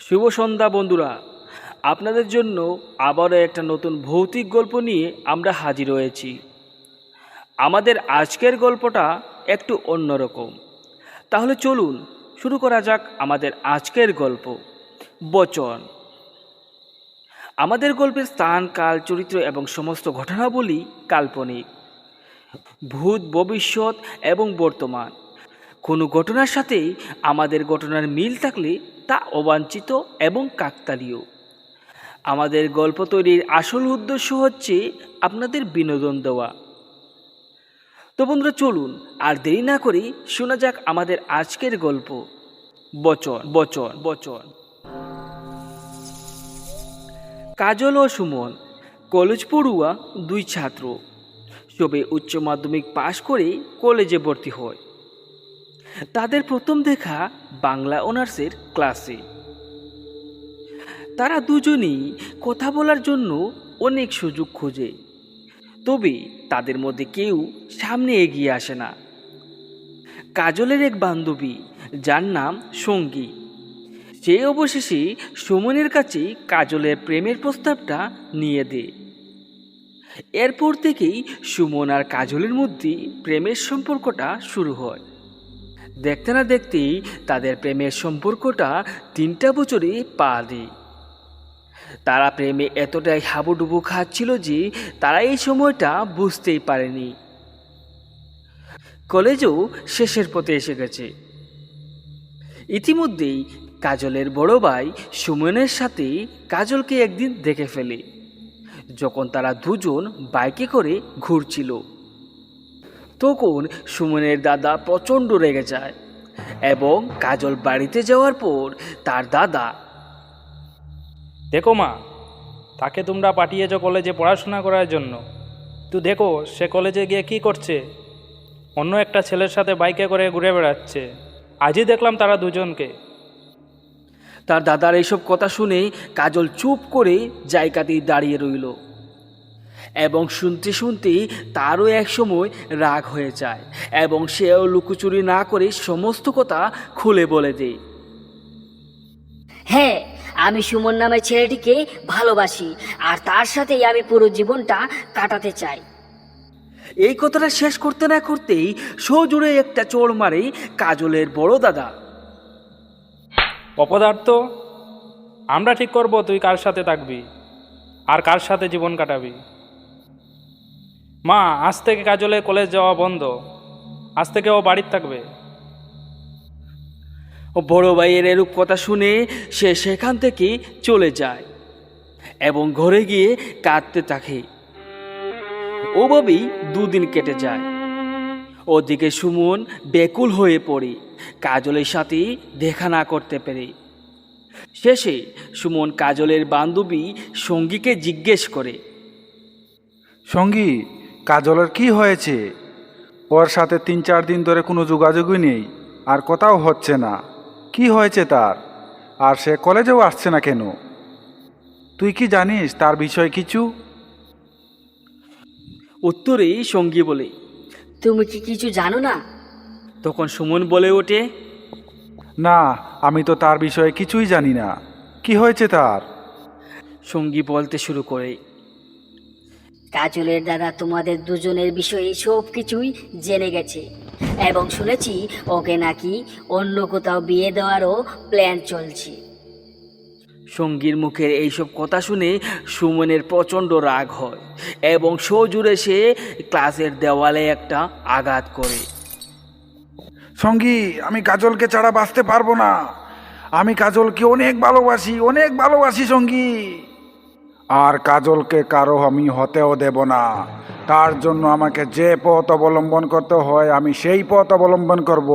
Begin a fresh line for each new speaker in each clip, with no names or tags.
শুভ সন্ধ্যা বন্ধুরা, আপনাদের জন্য আবারও একটা নতুন ভৌতিক গল্প নিয়ে আমরা হাজির হয়েছি। আমাদের আজকের গল্পটা একটু অন্যরকম। তাহলে চলুন শুরু করা যাক আমাদের আজকের গল্প, বচন। আমাদের গল্পের স্থান, কাল, চরিত্র এবং সমস্ত ঘটনাবলী কাল্পনিক। ভূত, ভবিষ্যৎ এবং বর্তমান কোনো ঘটনার সাথে আমাদের ঘটনার মিল থাকলে তা অবাঞ্ছিত এবং কাকতালীয়। আমাদের গল্প তৈরির আসল উদ্দেশ্য হচ্ছে আপনাদের বিনোদন দেওয়া। তো বন্ধুরা, চলুন আর দেরি না করি শোনা যাক আমাদের আজকের গল্প, বচন বচন বচন। কাজল ও সুমন কলেজ পড়ুয়া দুই ছাত্র, সবে উচ্চ মাধ্যমিক পাশ করে কলেজে ভর্তি হয়। তাদের প্রথম দেখা বাংলা অনার্সের ক্লাসে। তারা দুজনেই কথা বলার জন্য অনেক সুযোগ খোঁজে, তবে তাদের মধ্যে কেউ সামনে এগিয়ে আসে না। কাজলের এক বান্ধবী, যার নাম সঙ্গী, সে অবশেষে সুমনের কাছে কাজলের প্রেমের প্রস্তাবটা নিয়ে দেয়। এরপর থেকেই সুমন আর কাজলের মধ্যে প্রেমের সম্পর্কটা শুরু হয়। দেখতে না দেখতেই তাদের প্রেমের সম্পর্কটা 3টা বছরে পা দেয়। তারা প্রেমে এতটাই হাবুডুবু খাচ্ছিল যে তারা এই সময়টা বুঝতেই পারেনি। কলেজও শেষের পথে এসে গেছে। ইতিমধ্যেই কাজলের বড় ভাই সুমনের সাথে কাজলকে একদিন দেখে ফেলে, যখন তারা দুজন বাইকে করে ঘুরছিল। তখন সুমনের দাদা প্রচণ্ড রেগে যায় এবং কাজল বাড়িতে যাওয়ার পর তার দাদা,
দেখো মা, তাকে তোমরা পাঠিয়েছ কলেজে পড়াশোনা করার জন্য। তুই দেখো সে কলেজে গিয়ে কি করছে, অন্য একটা ছেলের সাথে বাইকে করে ঘুরে বেড়াচ্ছে। আজই দেখলাম তারা দুজনকে।
তার দাদার এইসব কথা শুনে কাজল চুপ করে জায়গাতেই দাঁড়িয়ে রইল এবং শুনতে শুনতে তারও এক সময় রাগ হয়ে যায় এবং সেও লুকোচুরি না করে সমস্ত কথা খুলে বলে দেয়।
হ্যাঁ, আমি সুমন নামের ছেলেটিকে ভালোবাসি আর তার সাথেই আমি পুরো জীবনটা কাটাতে চাই।
এই কথাটা শেষ করতে না করতেই সজোরে একটা চড় মারে কাজলের বড় দাদা।
অপদার্থ, আমরা ঠিক করব তুই কার সাথে থাকবি আর কার সাথে জীবন কাটাবি। মা, আজ থেকে কাজলে কলেজ যাওয়া বন্ধ। আজ থেকে ও বাড়ির থাকবে।
ও বড় ভাইয়ের এরূপ কথা শুনে সে সেখান থেকে চলে যায় এবং ঘরে গিয়ে কাঁদতে থাকে। ওভাবেই 2 দিন কেটে যায়। ওদিকে সুমন বেকুল হয়ে পড়ে কাজলের সাথে দেখা না করতে পেরে। শেষে সুমন কাজলের বান্ধবী সঙ্গীকে জিজ্ঞেস করে,
সঙ্গী, কাজলের কি হয়েছে? ওর সাথে 3-4 দিন ধরে কোনো যোগাযোগই নেই, আর কথাও হচ্ছে না। কি হয়েছে তার? আর সে কলেজেও আসছে না কেন? তুই কি জানিস তার বিষয়ে কিছু?
উত্তরে সঙ্গী বলে।
তুমি কি কিছু জানো না?
তখন সুমন বলে ওঠে,
না, আমি তো তার বিষয়ে কিছুই জানি না। কি হয়েছে তার?
সঙ্গী বলতে শুরু করে,
কাজলের দাদা তোমাদের দুজনের বিষয়ে সব কিছুই জেনে গেছে এবং শুনেছি ওকে নাকি অন্য কোথাও বিয়ে দেওয়ারও প্ল্যান চলছে।
সঙ্গীর মুখের এইসব কথা শুনে সুমনের প্রচণ্ড রাগ হয় এবং সজোরে সে ক্লাসের দেওয়ালে একটা আঘাত করে।
সঙ্গী, আমি কাজলকে ছাড়া বাঁচতে পারবো না। আমি কাজলকে অনেক ভালোবাসি, অনেক ভালোবাসি সঙ্গী। আর কাজলকে কারো আমি হতেও দেব না। তার জন্য আমাকে যে পথ অবলম্বন করতে হয় আমি সেই পথ অবলম্বন করব,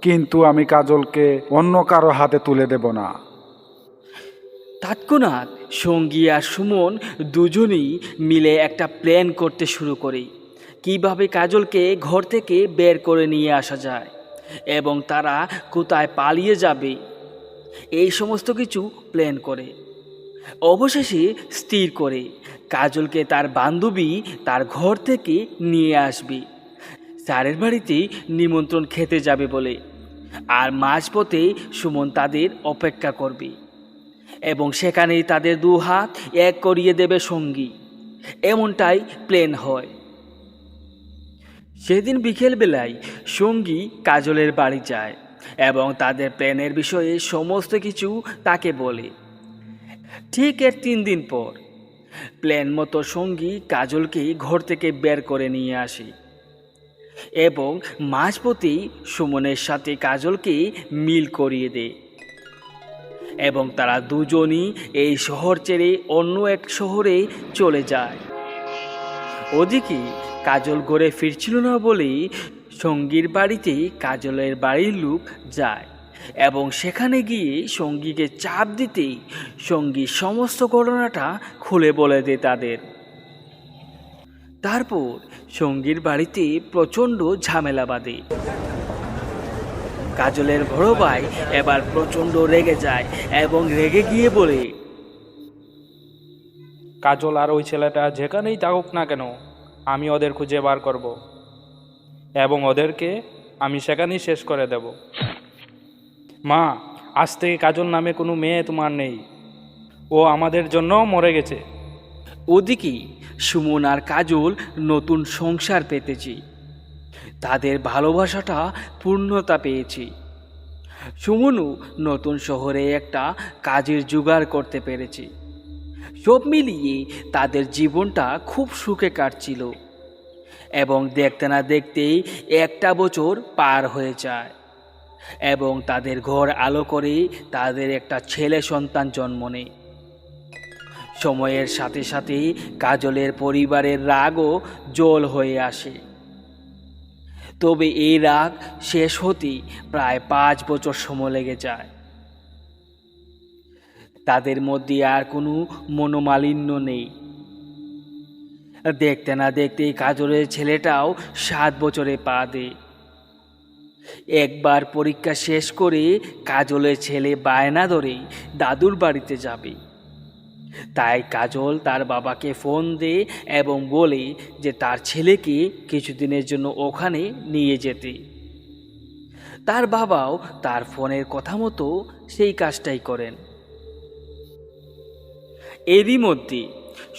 কিন্তু আমি কাজলকে অন্য কারো হাতে তুলে দেব না।
তৎক্ষণাৎ সঙ্গী আর সুমন দুজনেই মিলে একটা প্ল্যান করতে শুরু করে কিভাবে কাজলকে ঘর থেকে বের করে নিয়ে আসা যায় এবং তারা কোথায় পালিয়ে যাবে। এই সমস্ত কিছু প্ল্যান করে অবশেষে স্থির করে কাজলকে তার বান্ধবী তার ঘর থেকে নিয়ে আসবে, স্যারের বাড়িতে নিমন্ত্রণ খেতে যাবে বলে। আর মাঝপথে সুমন তাদের অপেক্ষা করবে এবং সেখানেই তাদের দু হাত এক করিয়ে দেবে সঙ্গী। এমনটাই প্ল্যান হয়। সেদিন বিকেলবেলায় সঙ্গী কাজলের বাড়ি যায় এবং তাদের প্ল্যানের বিষয়ে সমস্ত কিছু তাকে বলে। ঠিক এর 3 দিন পর প্ল্যান মতো সঙ্গী কাজলকে ঘর থেকে বের করে নিয়ে আসে এবং মাঝপথেই সুমনের সাথে কাজলকে মিল করিয়ে দেয় এবং তারা দুজনই এই শহর ছেড়ে অন্য এক শহরে চলে যায়। ওদিকে কাজল ঘরে ফিরছিল না বলেই সঙ্গীর বাড়িতে কাজলের বাড়ির লোক যায় এবং সেখানে গিয়ে সঙ্গীকে চাপ দিতেই সঙ্গী সমস্ত ঘটনাটা খুলে বলে দেয় তাদের। তারপর সঙ্গীর বাড়িতে প্রচণ্ড ঝামেলা বাঁধে। কাজলের বড় ভাই এবার প্রচণ্ড রেগে যায় এবং রেগে গিয়ে বলে,
কাজল আর ওই ছেলেটা যেখানেই থাকুক না কেন, আমি ওদের খুঁজে বার করব এবং ওদেরকে আমি সেখানেই শেষ করে দেব। মা, আজ থেকে কাজল নামে কোনো মেয়ে তোমার নেই। ও আমাদের জন্য মরে গেছে।
ওদিকে সুমন আর কাজল নতুন সংসার পেতেছে। তাদের ভালোবাসাটা পূর্ণতা পেয়েছে। সুমনও নতুন শহরে একটা কাজের জোগাড় করতে পেরেছে। সব মিলিয়ে তাদের জীবনটা খুব সুখে কাটছিল এবং দেখতে না দেখতেই 1টা বছর পার হয়ে যায় এবং তাদের ঘর আলো করে তাদের একটা ছেলে সন্তান জন্ম নেয়। সময়ের সাথে সাথে কাজলের পরিবারের রাগও জল হয়ে আসে। তবে এই রাগ শেষ হতে প্রায় 5 বছর সময় লেগে যায়। তাদের মধ্যে আর কোনো মনোমালিন্য নেই। দেখতে না দেখতেই কাজলের ছেলেটাও 7 বছরে পা দেয়। একবার পরীক্ষা শেষ করে কাজলের ছেলে বায়না ধরে দাদুর বাড়িতে যাবে। তাই কাজল তার বাবাকে ফোন দেয় এবং বলে যে তার ছেলেকে কিছুদিনের জন্য ওখানে নিয়ে যেতে। তার বাবাও তার ফোনের কথা মতো সেই কাজটাই করেন। এরই মধ্যে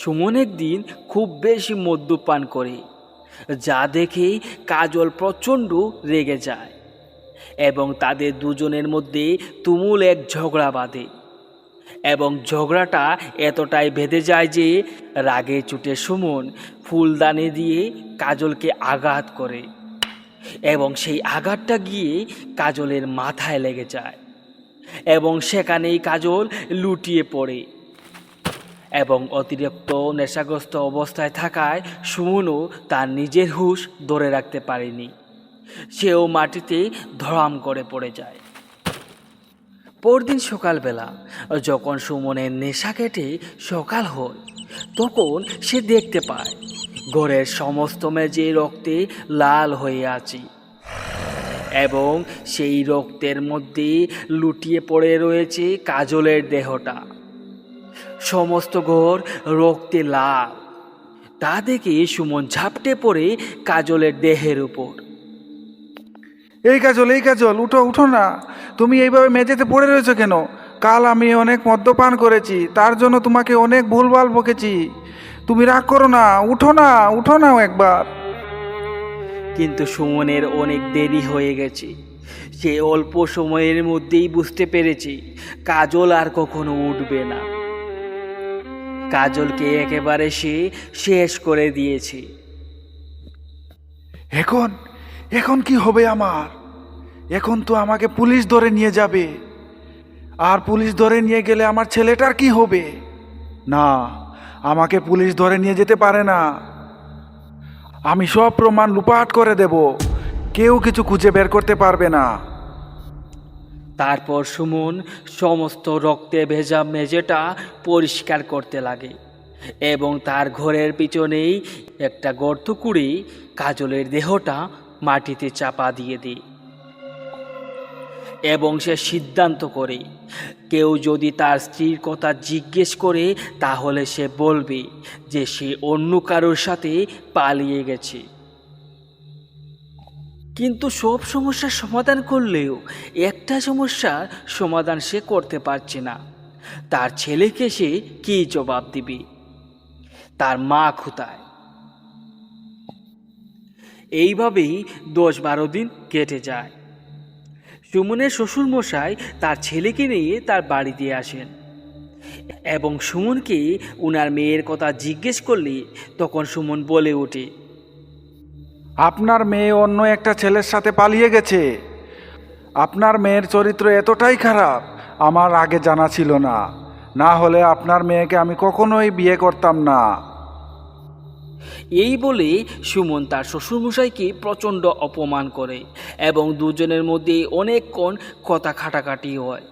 সুমন একদিন খুব বেশি মদ্যপান করে, যা দেখে কাজল প্রচণ্ড রেগে যায় এবং তাদের দুজনের মধ্যে তুমুল এক ঝগড়া বাঁধে এবং ঝগড়াটা এতটাই বেঁধে যায় যে রাগে চুটে সুমন ফুলদানি দিয়ে কাজলকে আঘাত করে এবং সেই আঘাতটা গিয়ে কাজলের মাথায় লেগে যায় এবং সেখানেই কাজল লুটিয়ে পড়ে এবং অতিরিক্ত নেশাগ্রস্ত অবস্থায় থাকায় সুমনও তার নিজের হুঁশ ধরে রাখতে পারেনি। সেও মাটিতে ধড়াম করে পড়ে যায়। পরদিন সকালবেলা যখন সুমনের নেশা কেটে সকাল হয়, তখন সে দেখতে পায় ঘরের সমস্ত মেঝে রক্তে লাল হয়ে আছে এবং সেই রক্তের মধ্যে লুটিয়ে পড়ে রয়েছে কাজলের দেহটা। সমস্ত ঘর রক্তে লাল। তা দেখে সুমন ঝাপটে পড়ে কাজলের দেহের উপর।
এই কাজল, উঠো উঠো না, তুমি এইভাবে মেঝেতে পড়ে রয়েছো কেন? কাল আমি অনেক মদ্যপান করেছি, তার জন্য তোমাকে অনেক ভুলভাল বকেছি। তুমি রাগ করো না, উঠো না একবার।
কিন্তু সুমনের অনেক দেরি হয়ে গেছে। সে অল্প সময়ের মধ্যেই বুঝতে পেরেছে কাজল আর কখনো উঠবে না। কাজলকে একেবারে সে শেষ করে দিয়েছে।
এখন কি হবে আমার? এখন তো আমাকে পুলিশ ধরে নিয়ে যাবে, আর পুলিশ ধরে নিয়ে গেলে আমার ছেলেটার কি হবে? না, আমাকে পুলিশ ধরে নিয়ে যেতে পারে না। আমি সব প্রমাণ লুপাট করে দেব, কেউ কিছু খুঁজে বের করতে পারবে না।
তারপর সুমন সমস্ত রক্তে ভেজা মেঝেটা পরিষ্কার করতে লাগে এবং তার ঘরের পিছনেই একটা গর্ত কুড়ে কাজলের দেহটা মাটিতে চাপা দিয়ে দেয় এবং সে সিদ্ধান্ত করে কেউ যদি তার স্ত্রীর কথা জিজ্ঞেস করে তাহলে সে বলবে যে সে অন্য কারোর সাথে পালিয়ে গেছে। কিন্তু সব সমস্যার সমাধান করলেও একটা সমস্যার সমাধান সে করতে পারছে না। তার ছেলেকে সে কী জবাব দিবে? তার মা কোথায়? এইভাবেই 10-12 দিন কেটে যায়। সুমনের শ্বশুরমশাই তার ছেলেকে নিয়ে তার বাড়িতে আসেন এবং সুমনকে উনার মেয়ের কথা জিজ্ঞেস করলে তখন সুমন বলে ওঠে,
আপনার মেয়ে অন্য একটা ছেলের সাথে পালিয়ে গেছে। আপনার মেয়ের চরিত্র এতটাই খারাপ আমার আগে জানা ছিল না, না হলে আপনার মেয়েকে আমি কখনোই বিয়ে করতাম না।
এই বলে সুমন তার শ্বশুরমশাইকে প্রচণ্ড অপমান করে এবং দুজনের মধ্যে অনেকক্ষণ কথা কাটাকাটি হয়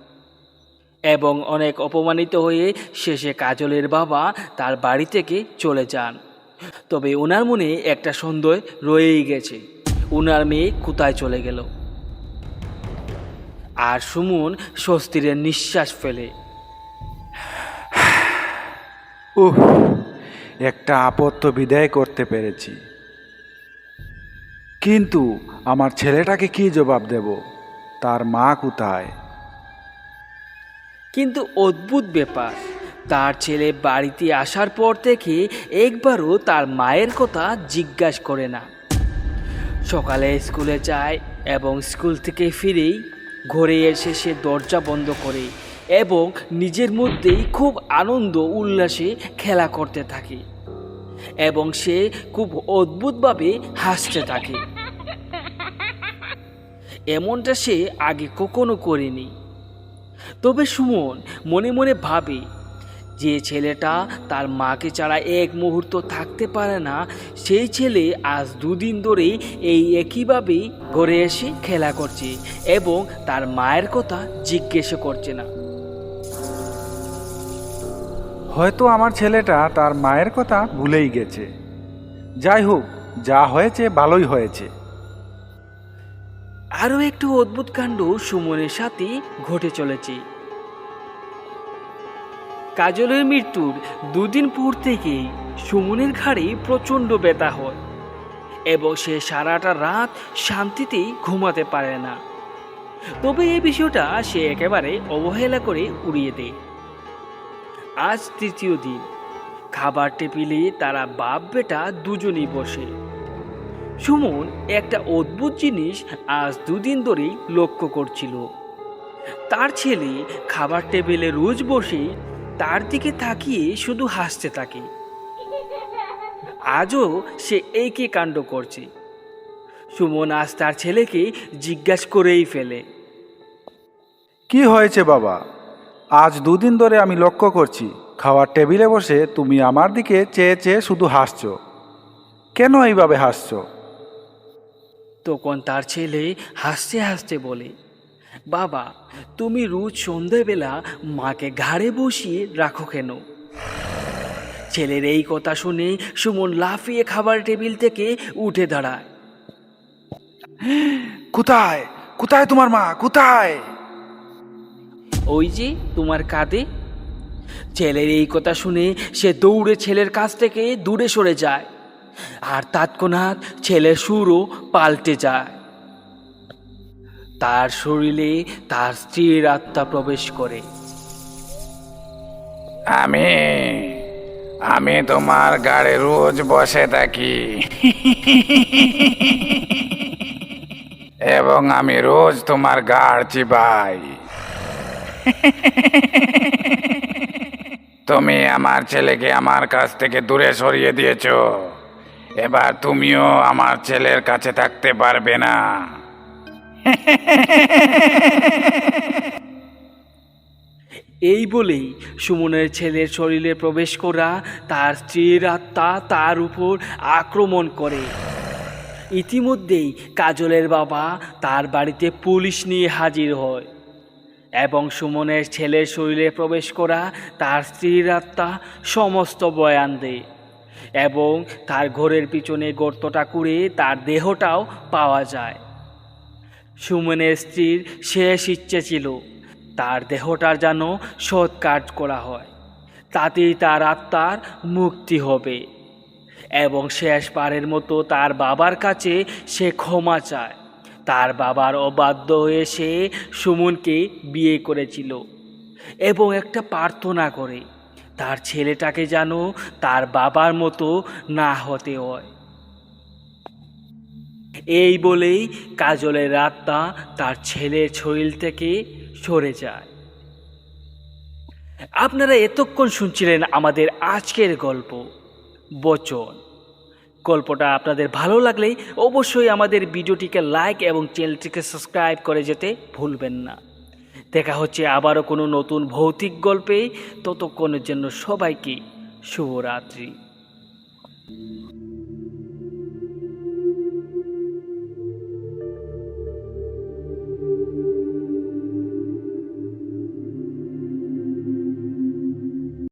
এবং অনেক অপমানিত হয়ে শেষে কাজলের বাবা তার বাড়ি থেকে চলে যান। তবে ওনার মনে একটা সন্দেহ রয়েই গেছে, ওনার মেয়ে কোথায় চলে গেল। আর সুমন স্বস্তির নিঃশ্বাস ফেলে।
উহ, একটা আপদ তো বিদায় করতে পেরেছি, কিন্তু আমার ছেলেটাকে কি জবাব দেব? তার মা কোথায়?
কিন্তু অদ্ভুত ব্যাপার, তার ছেলে বাড়িতে আসার পর থেকে একবারও তার মায়ের কথা জিজ্ঞাসা করে না। সকালে স্কুলে যায় এবং স্কুল থেকে ফিরেই ঘরে এসে সে দরজা বন্ধ করে এবং নিজের মধ্যেই খুব আনন্দ উল্লাসে খেলা করতে থাকে এবং সে খুব অদ্ভুতভাবে হাসতে থাকে। এমনটা সে আগে কখনো করেনি। তবে সুমন মনে মনে ভাবে, যে ছেলেটা তার মাকে ছাড়া এক মুহূর্ত থাকতে পারে না, সেই ছেলে আজ 2 দিন ধরেই এই একইভাবেই ঘরে এসে খেলা করছে এবং তার মায়ের কথা জিজ্ঞেস করছে না।
হয়তো আমার ছেলেটা তার মায়ের কথা ভুলেই গেছে। যাই হোক, যা হয়েছে ভালোই হয়েছে।
আরও একটু অদ্ভুত কাণ্ড সুমনের সাথে ঘটে চলেছে। কাজলের মৃত্যুর 2 দিন পর থেকেই সুমনের ঘাড়ে প্রচণ্ড ব্যথা হয় এবং সে সারাটা রাত শান্তিতে ঘুমাতে পারে না। তবে এই বিষয়টা সে একেবারে অবহেলা করে উড়িয়ে দেয়। আজ 3য় দিন, খাবার টেবিলে তারা বাপ বেটা দুজনেই বসে। সুমন একটা অদ্ভুত জিনিস আজ 2 দিন ধরেই লক্ষ্য করছিল। তার ছেলে খাবার টেবিলে রোজ বসে তার দিকে তাকিয়ে শুধু হাসতে থাকে। আজও সে একই কাণ্ড করছে। সুমন আজ তার ছেলেকে জিজ্ঞাসা করেই ফেলে,
কি হয়েছে বাবা? আজ 2 দিন ধরে আমি লক্ষ্য করছি, খাওয়ার টেবিলে বসে তুমি আমার দিকে চেয়ে চেয়ে শুধু হাসছো। কেন এইভাবে হাসছো?
তখন তার ছেলে হাসতে হাসতে বলে, বাবা, তুমি রোজ সন্ধ্যাবেলা মাকে ঘাড়ে বসিয়ে রাখো কেন? ছেলের এই কথা শুনে সুমন লাফিয়ে খাবার টেবিল থেকে উঠে দাঁড়ায়।
কোথায় কোথায় তোমার মা? কোথায়?
ওই যে তোমার কাঁধে। ছেলের এই কথা শুনে সে দৌড়ে ছেলের কাছ থেকে দূরে সরে যায় আর তৎক্ষণাৎ ছেলের সুরও পাল্টে যায়। তার শরীরে তার স্ত্রীর আত্মা প্রবেশ করে।
আমি তোমার গাড়ি রোজ বসে থাকি এবং আমি রোজ তোমার গাড় চিবাই। তুমি আমার ছেলেকে আমার কাছ থেকে দূরে সরিয়ে দিয়েছো, এবার তুমিও আমার ছেলের কাছে থাকতে পারবে না।
এই বলেই সুমনের ছেলের শরীরে প্রবেশ করা তার স্ত্রীর আত্মা তার উপর আক্রমণ করে। ইতিমধ্যেই কাজলের বাবা তার বাড়িতে পুলিশ নিয়ে হাজির হয় এবং সুমনের ছেলের শরীরে প্রবেশ করা তার স্ত্রীর আত্মা সমস্ত বয়ান দেয় এবং তার ঘরের পিছনে গর্তটা করে তার দেহটাও পাওয়া যায়। সুমনের স্ত্রীর শেষ ইচ্ছে ছিল তার দেহটার যেন সৎকার করা হয়, তাতেই তার আত্মার মুক্তি হবে এবং শেষবারের মতো তার বাবার কাছে সে ক্ষমা চায়। তার বাবার অবাধ্য হয়ে সে সুমনকে বিয়ে করেছিল এবং একটা প্রার্থনা করে তার ছেলেটাকে যেন তার বাবার মতো না হতে হয়। এই বলেই কাজলের আত্মা তার ছেলের শরীর থেকে সরে যায়। আপনারা এতক্ষণ শুনছিলেন আমাদের আজকের গল্প বচন। গল্পটা আপনাদের ভালো লাগলে অবশ্যই আমাদের ভিডিওটিকে লাইক এবং চ্যানেলটিকে সাবস্ক্রাইব করে যেতে ভুলবেন না। দেখা হচ্ছে আবারও কোনো নতুন ভৌতিক গল্পে। ততক্ষণের জন্য সবাইকে শুভরাত্রি।